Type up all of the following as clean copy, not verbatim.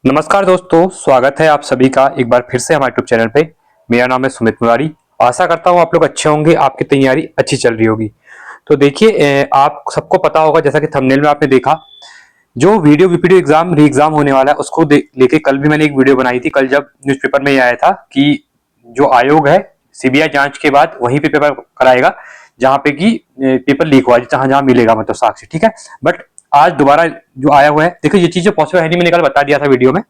नमस्कार दोस्तों, स्वागत है आप सभी का एक बार फिर से हमारे यूट्यूब चैनल पे। मेरा नाम है सुमित मुरारी। आशा करता हूँ आप लोग अच्छे होंगे, आपकी तैयारी अच्छी चल रही होगी। तो देखिए, आप सबको पता होगा, जैसा कि थंबनेल में आपने देखा, जो वीडियो वीपीडी एग्जाम री एग्जाम होने वाला है उसको लेके कल भी मैंने एक वीडियो बनाई थी। कल जब न्यूज़पेपर में ये आया था कि जो आयोग है सीबीआई जांच के बाद वहीं पे पेपर कराएगा जहां पे कि पेपर लीक हुआ, जहां जहां मिलेगा, मतलब साक्ष्य, ठीक है। बट आज दोबारा जो आया हुआ है, देखो ये चीज पॉसिबल है नहीं, मैंने कल बता दिया था वीडियो में,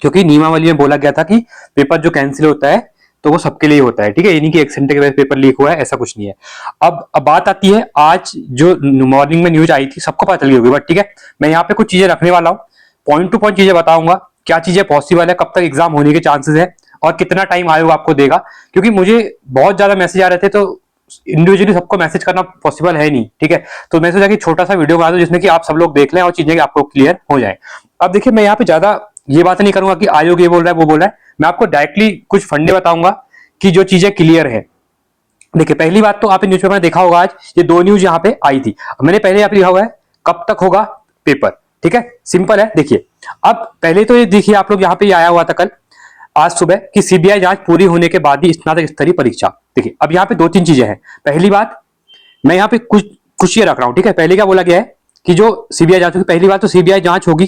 क्योंकि नियमावली में बोला गया था कि पेपर जो कैंसिल होता है तो वो सबके लिए होता है, ठीक है। ये नहीं कि एक घंटे के बाद पेपर लीक हुआ है, ऐसा कुछ नहीं है। अब बात आती है, आज जो मॉर्निंग में न्यूज आई थी सबको पता चल गई होगी, बट ठीक है, मैं यहाँ पे कुछ चीजें रखने वाला हूँ। पॉइंट टू पॉइंट चीजें बताऊंगा, क्या चीजें पॉसिबल है, कब तक एग्जाम होने के चांसेस है और कितना टाइम आयोग आपको देगा। क्योंकि मुझे बहुत ज्यादा मैसेज आ रहे थे, तो इंडिविजुअली सबको मैसेज करना पॉसिबल है नहीं, ठीक है। तो मैं सोचा कि छोटा सा वीडियो बना दूं जिसमें कि आप सब लोग देख लें और चीजें आपको क्लियर हो जाए। अब देखिए, मैं यहाँ पे ज्यादा ये बात नहीं करूंगा कि आयोग ये बोल रहा है वो बोल रहा है, मैं आपको डायरेक्टली कुछ फंडे बताऊंगा कि जो चीजें क्लियर है। देखिए, पहली बात तो आपने न्यूज़पेपर में देखा होगा, आज ये दो न्यूज यहाँ पे आई थी। मैंने पहले यहाँ पे लिखा हुआ है कब तक होगा पेपर, ठीक है, सिंपल है। देखिए, अब पहले तो ये देखिए, आप लोग यहाँ पे आया हुआ था कल आज सुबह कि सीबीआई जांच पूरी होने के बाद ही स्नातक स्तरीय परीक्षा। देखिए, अब यहाँ पे दो तीन चीजें हैं। पहली बात, मैं यहाँ पे कुछ कुछ ये रख रहा हूँ, ठीक है। पहले क्या बोला गया है कि जो सीबीआई जांच होगी, पहली बात तो सीबीआई जांच होगी।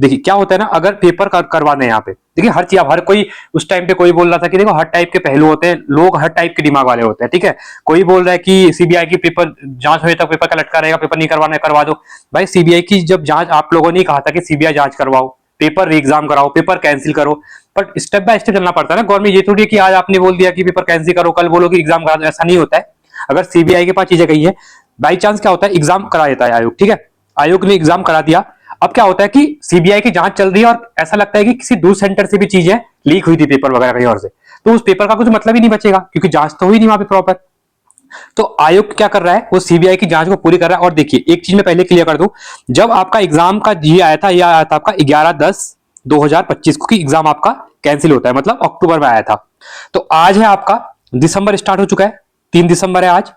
देखिए क्या होता है ना, अगर पेपर करवाने हैं यहाँ पे, देखिए हर चीज, हर कोई उस टाइम पे कोई बोल रहा था कि देखो हर टाइप के पहलू होते हैं, लोग हर टाइप के दिमाग वाले होते हैं, ठीक है। कोई बोल रहा है कि सीबीआई की पेपर जांच होने तक पेपर का लटका रहेगा, पेपर नहीं करवाना है करवा दो। भाई, सीबीआई की जब जांच, आप लोगों ने कहा था कि सीबीआई जांच करवाओ, पेपर री एग्जाम कराओ, पेपर कैंसिल करो, बट स्टेप बाय स्टेप चलना पड़ता है ना। गवर्नमेंट ये थोड़ी है कि आज आपने बोल दिया कि पेपर कैंसिल करो, कल बोलो कि एग्जाम करा दो, ऐसा नहीं होता है। अगर सीबीआई के पास चीजें कही है, बाई चांस क्या होता है, एग्जाम करा देता है आयोग, ठीक है। आयोग ने एग्जाम करा दिया। अब क्या होता है कि सीबीआई की जांच चल रही है और ऐसा लगता है कि किसी दूसरे सेंटर से भी चीजें लीक हुई थी, पेपर वगैरह कहीं और से, तो उस पेपर का कुछ मतलब ही नहीं बचेगा, क्योंकि जांच तो हुई नहीं वहां पे प्रॉपर। तो आयोग क्या कर रहा है, वो सीबीआई की जांच को पूरी कर रहा है। और देखिए, एक चीज मैं पहले क्लियर कर दूं, जब आपका एग्जाम का ये आया था, यह आया था आपका 11/10/2025 को कि एग्जाम आपका कैंसिल होता है, मतलब अक्टूबर में आया था। तो आज है आपका दिसंबर स्टार्ट हो चुका है, 3 दिसंबर है आज।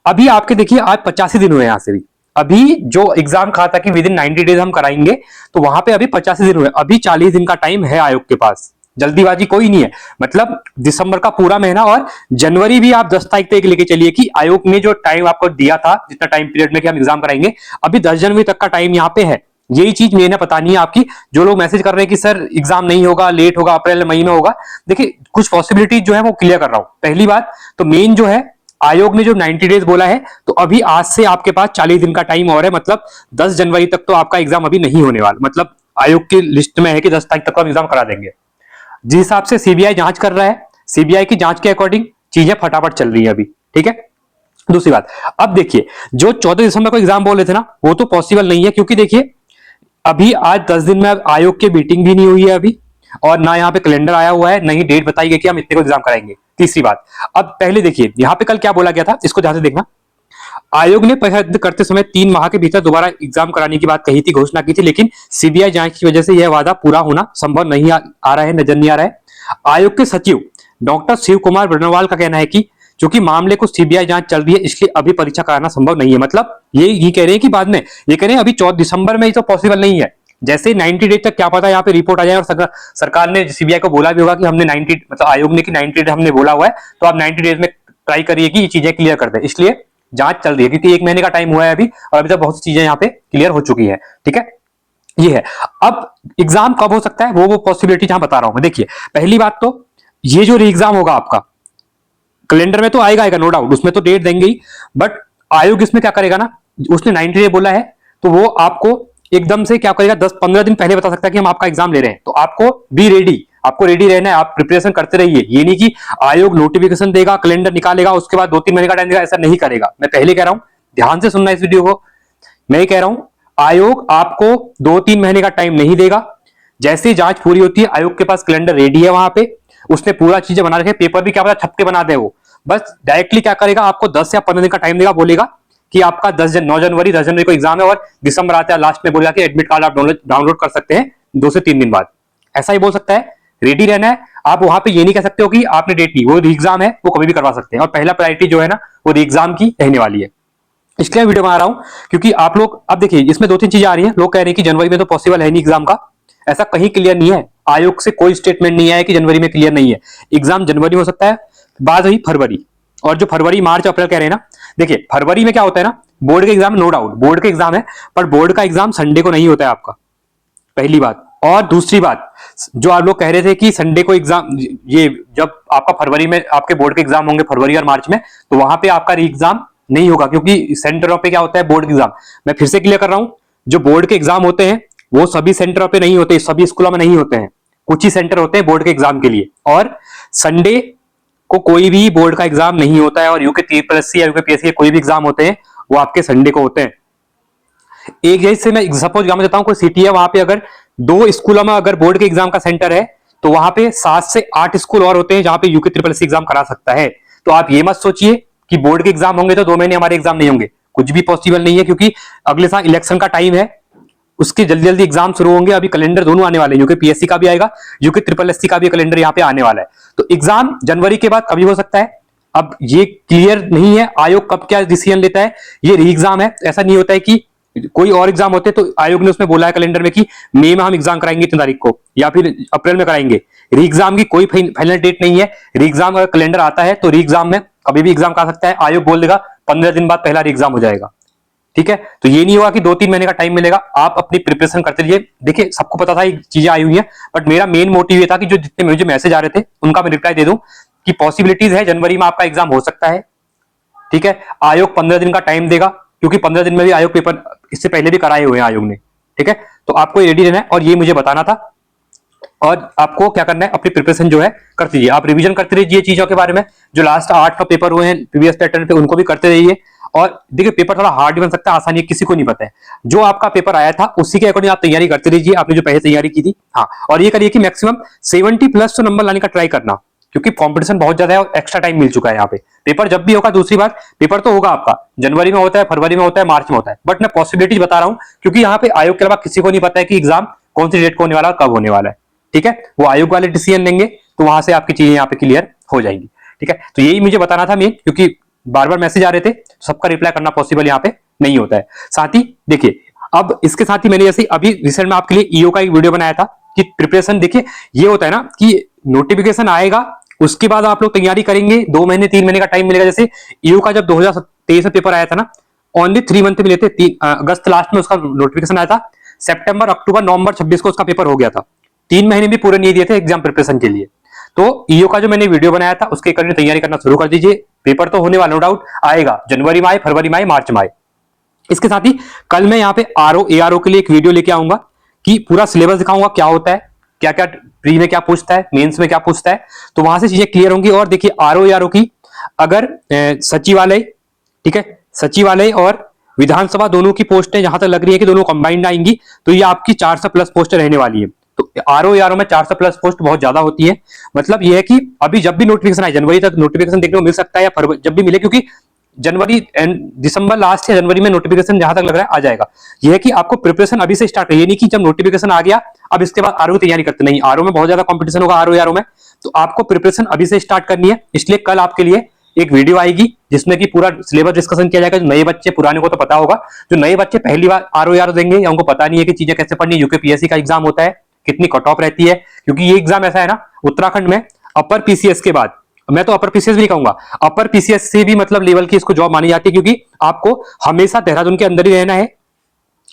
अभी आपके देखिए, आज 85 दिन हुए, यहां से भी अभी जो एग्जाम कहा था कि विद इन 90 डेज हम कराएंगे, तो वहां पे अभी 85 दिन हुए, अभी 40 दिन का टाइम है आयोग के पास। जल्दीबाजी कोई नहीं है, मतलब दिसंबर का पूरा महीना और जनवरी भी आप 10 तारीख तक लेके चलिए कि आयोग ने जो टाइम आपको दिया था, जितना टाइम पीरियड में कि हम एग्जाम कराएंगे, अभी 10 जनवरी तक का टाइम यहाँ पे है। यही चीज मैंने पता नहीं है आपकी, जो लोग मैसेज कर रहे हैं कि सर एग्जाम नहीं होगा, लेट होगा, अप्रैल मई में होगा। देखिए, कुछ पॉसिबिलिटी जो है वो क्लियर कर रहा हूं। पहली बात तो मेन जो है, आयोग ने जो 90 डेज बोला है, तो अभी आज से आपके पास 40 दिन का टाइम और है, मतलब 10 जनवरी तक तो आपका एग्जाम अभी नहीं होने वाला, मतलब आयोग की लिस्ट में है कि 10 तारीख तक हम एग्जाम करा देंगे। जिस हिसाब से सीबीआई जांच कर रहा है, सीबीआई की जांच के अकॉर्डिंग चीजें फटाफट चल रही है अभी, ठीक है। दूसरी बात, अब देखिए, जो 14 दिसंबर को एग्जाम बोल रहे थे ना, वो तो पॉसिबल नहीं है, क्योंकि देखिए अभी आज 10 दिन में आयोग की मीटिंग भी नहीं हुई है अभी, और ना यहाँ पे कैलेंडर आया हुआ है, नहीं डेट बताई गई कि हम इतने को एग्जाम कराएंगे। तीसरी बात, अब पहले देखिए यहाँ पे कल क्या बोला गया था, इसको ध्यान से देखना। आयोग ने पहले करते समय 3 माह के भीतर दोबारा एग्जाम कराने की बात कही थी, घोषणा की थी, लेकिन सीबीआई जांच की वजह से यह वादा पूरा होना संभव नहीं आ रहा है, नजर नहीं आ रहा है। आयोग के सचिव डॉक्टर शिव कुमार बर्नवाल का कहना है कि चूंकि मामले को सीबीआई जांच चल रही है, इसलिए अभी परीक्षा कराना संभव नहीं है। मतलब ये कह रहे हैं कि बाद में, ये कह रहे हैं अभी 14 दिसंबर में ही तो पॉसिबल नहीं है। जैसे 90 डेज तक क्या पता यहाँ पे रिपोर्ट आ जाए, और सरकार ने सीबीआई को बोला भी होगा कि हमने 90, मतलब आयोग ने कि 90 डेज हमने बोला हुआ है, तो आप 90 डेज में ट्राई करिए कि ये चीजें क्लियर कर दे। इसलिए जांच चल रही है, क्योंकि 1 महीने का टाइम हुआ है अभी, और अभी तक बहुत सी चीजें यहाँ पे क्लियर हो चुकी है, ठीक है। ये है। अब एग्जाम कब हो सकता है, वो पॉसिबिलिटी जहां बता रहा हूं मैं। देखिए, पहली बात तो ये जो री एग्जाम होगा आपका, कैलेंडर में तो आएगा नो डाउट, उसमें तो डेट देंगे ही, बट आयोग इसमें क्या करेगा ना, उसने 90 डे बोला है, तो वो आपको एकदम से क्या करेगा, 10-15 दिन पहले बता सकता है कि हम आपका एग्जाम ले रहे हैं। तो आपको बी रेडी, आपको रेडी रहना है, आप प्रिपरेशन करते रहिए। ये नहीं कि आयोग नोटिफिकेशन देगा, कैलेंडर निकालेगा, उसके बाद 2-3 महीने का टाइम देगा, ऐसा नहीं करेगा। मैं पहले कह रहा हूं, ध्यान से सुनना इस वीडियो को। मैं ये कह रहा हूं, आयोग आपको 2-3 महीने का टाइम नहीं देगा। जैसे ही जांच पूरी होती है, आयोग के पास कैलेंडर रेडी है, वहां पे उसने पूरा चीजें बना रखे, पेपर भी क्या पता छपके बना दे वो। बस डायरेक्टली क्या करेगा, आपको 10 या 15 दिन का टाइम देगा, बोलेगा कि आपका 9 जनवरी 10 जनवरी को एग्जाम है, और दिसंबर आते हैं लास्ट में बोलेगा कि एडमिट कार्ड आप डाउनलोड कर सकते हैं 2 से 3 दिन बाद। ऐसा ही बोल सकता है। रेडी रहना है। आप वहां पे ये नहीं कह सकते हो कि आपने डेट ली, वो एग्जाम है, वो कभी भी करवा सकते हैं, और पहला प्रायोरिटी जो है ना, वो एग्जाम की रहने वाली है। इसके लिए वीडियो बना रहा हूं, क्योंकि आप लोग अब देखिए, इसमें 2-3 चीजें आ रही हैं। लोग कह रहे हैं कि जनवरी में तो पॉसिबल है नहीं एग्जाम का, ऐसा कहीं क्लियर नहीं है, आयोग से कोई स्टेटमेंट नहीं आया कि जनवरी में क्लियर नहीं है। एग्जाम जनवरी में हो सकता है, बात हुई फरवरी, और जो फरवरी मार्च अप्रैल कह रहे हैं ना, देखिए फरवरी में क्या होता है ना, बोर्ड के एग्जाम, नो डाउट बोर्ड के एग्जाम है, पर बोर्ड का एग्जाम संडे को नहीं होता है आपका, पहली बात। और दूसरी बात, जो आप लोग कह रहे थे कि संडे को एग्जाम, ये जब आपका फरवरी में आपके बोर्ड के एग्जाम होंगे फरवरी और मार्च में, तो वहां पे आपका री एग्जाम नहीं होगा, क्योंकि सेंटरों पे क्या होता है, बोर्ड के एग्जाम। मैं फिर से क्लियर कर रहा हूं, जो बोर्ड के एग्जाम होते हैं वो सभी सेंटरों पे नहीं होते, सभी स्कूलों में नहीं होते हैं, कुछ ही सेंटर होते हैं बोर्ड के एग्जाम के लिए। और संडे को कोई भी बोर्ड का एग्जाम नहीं होता है, और यूके पीएससी या यूके पीएससी के कोई भी एग्जाम होते हैं वो आपके संडे को होते हैं। एक जैसे मैं सपोज एग्जाम देता हूं, कोई सिटी है, वहां पे अगर 2 स्कूलों में अगर बोर्ड के एग्जाम का सेंटर है, तो वहां पे 7 से 8 स्कूल और होते हैं जहां पे यूके ट्रिपल एग्जाम करा सकता है। तो आप ये मत सोचिए कि बोर्ड के एग्जाम होंगे तो 2 महीने हमारे एग्जाम नहीं होंगे, कुछ भी पॉसिबल नहीं है, क्योंकि अगले साल इलेक्शन का टाइम है, उसके जल्दी जल्दी एग्जाम शुरू होंगे। अभी कैलेंडर दोनों आने वाले हैं, यूके पीएससी का भी आएगा, यूके ट्रिपल एससी का भी कैलेंडर यहाँ पे आने वाला है। तो एग्जाम जनवरी के बाद कभी हो सकता है। अब ये क्लियर नहीं है आयोग कब क्या डिसीजन लेता है, ये री एग्जाम है, ऐसा नहीं होता है कि कोई और एग्जाम होते तो आयोग ने उसमें बोला है कैलेंडर में कि मई में हम एग्जाम कराएंगे 3 तारीख को, या फिर अप्रैल में कराएंगे। री एग्जाम की कोई फाइनल डेट नहीं है। री एग्जाम अगर कैलेंडर आता है तो री एग्जाम में कभी भी एग्जाम करा सकता है, आयोग बोल देगा 15 दिन बाद पहला री एग्जाम हो जाएगा, ठीक है। तो ये नहीं होगा कि 2-3 महीने का टाइम मिलेगा, आप अपनी प्रिपरेशन करते रहिए। देखिए सबको पता था ये चीजें आई हुई है, बट मेरा मेन मोटिव ये था कि जो जितने मुझे मैसेज आ रहे थे उनका मैं रिप्लाई दे दूं कि पॉसिबिलिटीज है जनवरी में आपका एग्जाम हो सकता है, ठीक है। आयोग 15 दिन का टाइम देगा, क्योंकि 15 दिन में भी आयोग पेपर इससे पहले भी कराए हुए हैं आयोग ने, ठीक है। तो आपको रेडी रहना है और ये मुझे बताना था, और आपको क्या करना है, अपनी प्रिपरेशन जो है करते रहिए, आप रिवीजन करते रहिए चीजों के बारे में। जो लास्ट 8 का पेपर हुए हैं प्रीवियस पैटर्न पे, उनको भी करते रहिए। और देखिए पेपर थोड़ा हार्ड बन सकता है, आसानी किसी को नहीं पता है। जो आपका पेपर आया था उसी के अकॉर्डिंग आप तैयारी करते रहिए, आपने जो पहले तैयारी की थी। हाँ, और ये करिए कि मैक्सिमम 70+ तो नंबर लाने का ट्राई करना, क्योंकि कंपटीशन बहुत ज्यादा है और एक्स्ट्रा टाइम मिल चुका है यहाँ पे। पेपर जब भी होगा, दूसरी बात पेपर तो होगा आपका, जनवरी में होता है, फरवरी में होता है, मार्च में होता है, बट मैं पॉसिबिलिटीज बता रहा हूँ, क्योंकि यहाँ पे आयोग के अलावा किसी को नहीं पता है कि एग्जाम कौन सी डेट को होने वाला, कब होने वाला है, ठीक है। वो आयोग वाले डिसीजन लेंगे, तो वहां से आपकी चीजें यहाँ पे क्लियर हो जाएंगी, ठीक है। तो यही मुझे बताना था मेन, क्योंकि बार बार मैसेज आ रहे थे, सबका रिप्लाई करना पॉसिबल यहाँ पे नहीं होता है। साथ ही देखिए, अब इसके साथ ही मैंने जैसे अभी रिसेंट में आपके लिए ईओ का एक वीडियो बनाया था कि प्रिपरेशन, देखिए ये होता है ना कि नोटिफिकेशन आएगा, उसके बाद आप लोग तैयारी करेंगे, 2 महीने 3 महीने का टाइम मिलेगा। जैसे ईओ का जब 2023 में पेपर आया था ना, ओनली 3 मंथ मिले थे, अगस्त लास्ट में उसका नोटिफिकेशन आया था, सितंबर अक्टूबर नवंबर 26 को उसका पेपर हो गया था, 3 महीने भी पूरे नहीं दिए थे एग्जाम प्रिपरेशन के लिए। तो ईओ का जो मैंने वीडियो बनाया था उसके अकॉर्डिंग तैयारी करना शुरू कर दीजिए। पेपर तो होने वाला, नो डाउट आएगा, जनवरी में आए, फरवरी में आए, मार्च में आए। इसके साथ ही कल मैं यहाँ पे आरओ एआरओ के लिए एक वीडियो लेके आऊंगा कि पूरा सिलेबस दिखाऊंगा, क्या होता है, क्या क्या प्री में क्या पूछता है, मेंस में क्या पूछता है, तो वहां से चीजें क्लियर होंगी। और देखिए आरओ एआरओ की अगर सचिवालय, ठीक है, सचिवालय और विधानसभा दोनों की पोस्टें जहां तक लग रही है कि दोनों कंबाइंड आएंगी, तो ये आपकी 400+ पोस्टें रहने वाली है। तो आरओ एआरओ में 400+ पोस्ट बहुत ज्यादा होती है। मतलब ये है कि अभी जब भी नोटिफिकेशन आए, जनवरी तक नोटिफिकेशन देखने को मिल सकता है, या फरवरी जब भी मिले, क्योंकि जनवरी एंड दिसंबर लास्ट या जनवरी में नोटिफिकेशन जहां तक लग रहा है आ जाएगा। यह है कि आपको प्रिपरेशन अभी से स्टार्ट करिए, नहीं कि जब नोटिफिकेशन आ गया अब इसके बाद आरओ की तैयारी करते नहीं। आरओ में बहुत ज्यादा कंपटीशन होगा, आरओ में, तो आपको प्रिपरेशन अभी से स्टार्ट करनी है। इसलिए कल आपके लिए एक वीडियो आएगी जिसमें कि पूरा सिलेबस डिस्कशन किया जाएगा। जो नए बच्चे, पुराने को तो पता होगा, जो नए बच्चे पहली बार आरओ देंगे या उनको पता नहीं है कि चीजें कैसे पढ़नी है, यूके पीएससी का एग्जाम होता है, कितनी कट ऑफ रहती है, क्योंकि ये एग्जाम ऐसा है ना, उत्तराखंड में अपर पीसीएस के बाद, मैं तो अपर पीसीएस भी नहीं कहूंगा, अपर पीसीएस से भी मतलब लेवल की इसको जॉब मानी जाती है, क्योंकि आपको हमेशा देहरादून के अंदर ही रहना है,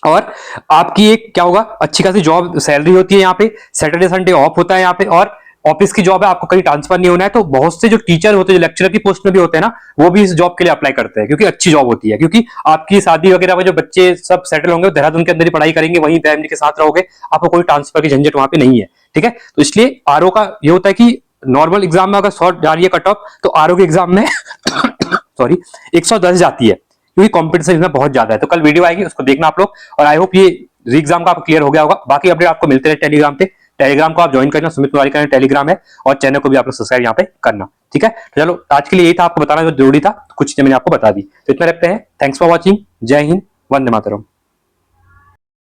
और आपकी एक क्या होगा, अच्छी खासी जॉब सैलरी होती है यहाँ पे, सैटरडे संडे ऑफ होता है यहाँ पे, और ऑफिस की जॉब है, आपको कहीं ट्रांसफर नहीं होना है। तो बहुत से जो टीचर होते हैं, जो लेक्चरर की पोस्ट में भी होते हैं ना, वो भी इस जॉब के लिए अप्लाई करते हैं, क्योंकि अच्छी जॉब होती है। क्योंकि आपकी शादी वगैरह में जो बच्चे सब सेटल होंगे, देहरादून के अंदर ही पढ़ाई करेंगे, वहीं फैमिली के साथ रहोगे, आपको कोई ट्रांसफर की झंझट वहां पे नहीं है, ठीक है। तो इसलिए आरओ का ये होता है कि नॉर्मल एग्जाम में अगर 100 जा रही है कट ऑफ, तो आरओ के एग्जाम में सॉरी 110 जाती है, क्योंकि कॉम्पिटिशन इसमें बहुत ज्यादा है। तो कल वीडियो आएगी, उसको देखना आप लोग, और आई होप ये री एग्जाम का आपको क्लियर हो गया होगा। बाकी अपडेट आपको मिलते रहे टेलीग्राम पे, टेलीग्राम को आप ज्वाइन करना, सुमित तिवारी का टेलीग्राम है, और चैनल को भी आप लोग सब्सक्राइब यहाँ पे करना, ठीक है। तो चलो आज के लिए यही था, आपको बताना जो जरूरी था, कुछ चीजें मैंने आपको बता दी। तो इतना रखते हैं, थैंक्स फॉर वॉचिंग, जय हिंद, वंदे मातरम।